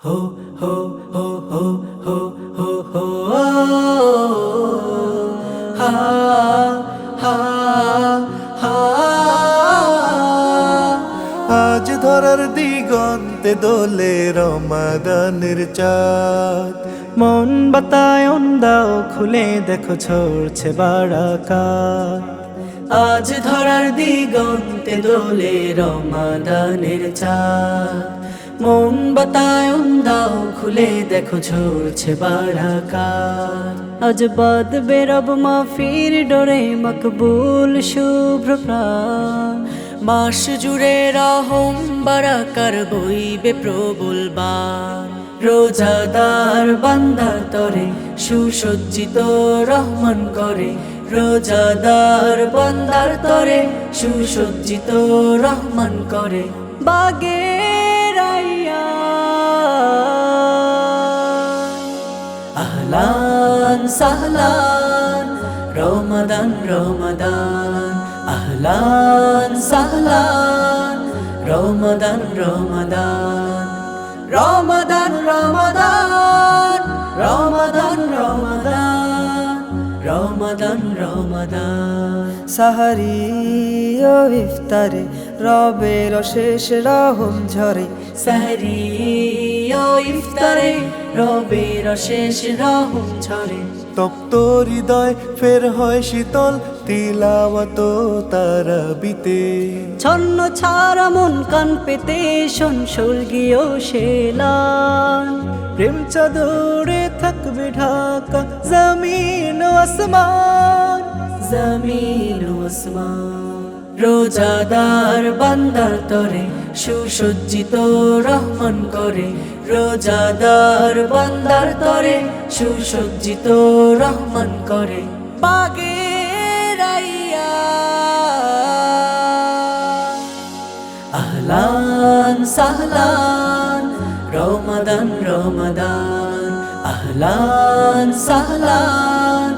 ho ho ho ho ho ho ho ha ha ha আজ ধরার দিগন্তে দোলে রমাদানের চাঁদ, মন বাতায়ন দাও খুলে দেখো ছড়ছে বারাকাত। আজ ধরার দিগন্তে দোলে রমাদানের চাঁদ, মন বাতায়ন দাও খুলে দেখো ঝরছে বারাকাত। আজ বাঁধবে রব মাফির ডোরে মকবুল শুভ্র প্রাণ, মাস জুড়ে রহম বারাকার বইবে প্রবল বান। রোজাদার বান্দার তরে সুসজ্জিত রহমান করে, রোজাদার বান্দার তরে সুসজ্জিত রহমান করে। বাগে আহলান সাহলান রমাদান রমাদান, আহলান সাহলান রমাদান রমাদান, রমাদান রমাদান, রমাদান রমাদান, রমাদান রমাদান। সাহারি ও ইফতারে রবের শেষ রহম ঝরে, সাহরি ও ইফতারে রবের শেষ রহম ঝরে। তপ্ত হৃদয় ফের হয় শীতল তিলাওয়াত তারাবিতে। ছন্ন ছাড়া মন কান পেতে শোন স্বর্গীয় শেলান, প্রেম চাদরে থাকবে ঢাকা জমিন ও আসমান, জমিন ও আসমান। রোজাদার বান্দার তরে সুসজ্জিত রহমান করে, রোজাদার বান্দার তরে সুসজ্জিত রহমান করে। বাগে আহলান সাহলান রমাদান রমাদান, আহলান সাহলান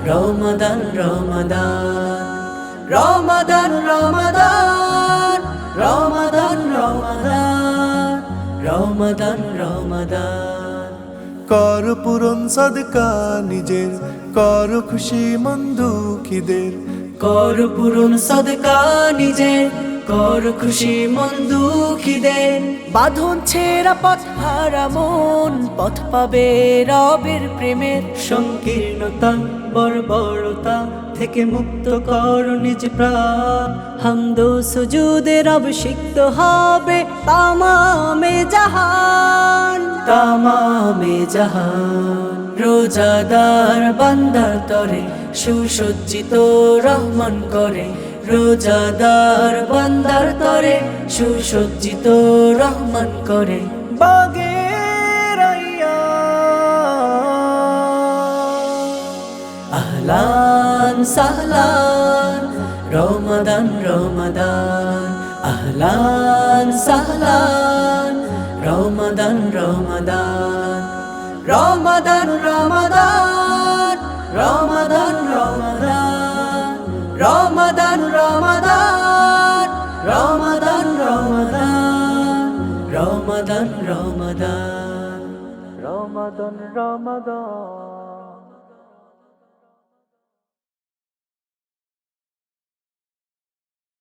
রমাদান রমাদান, রমাদান রমাদান, রমাদান রমাদান, রমাদান রমাদান। কর পূরণ সদকা নিজের, কর খুশি মন দুঃখীদের। কর পূরণ সদকা নিজের, কর খুশি মন দুঃখীদের। বাঁধন ছেঁড়া পথ হারা মন পথ পাবে রবের প্রেমের। সংকীর্ণতা বর্বরতা থেকে মুক্ত কর নিজ প্রাণ, হামদ ও সুজুদে রব সিক্ত হবে তামামে জাহান, তামামে জাহান। রোজাদার বান্দার তরে সুসজ্জিত রহমান করে, রোজাদার বান্দার তরে সুসজ্জিত রহমান করে। বাগে আহলান সাহলান রমাদান রমাদান, আহলান সাহলান রমাদান রমাদান, রমাদান রমাদান, রমাদান রমাদান, রমাদান রমাদান, রমাদান রমাদান, রমাদান রমাদান, রমাদান রমাদান।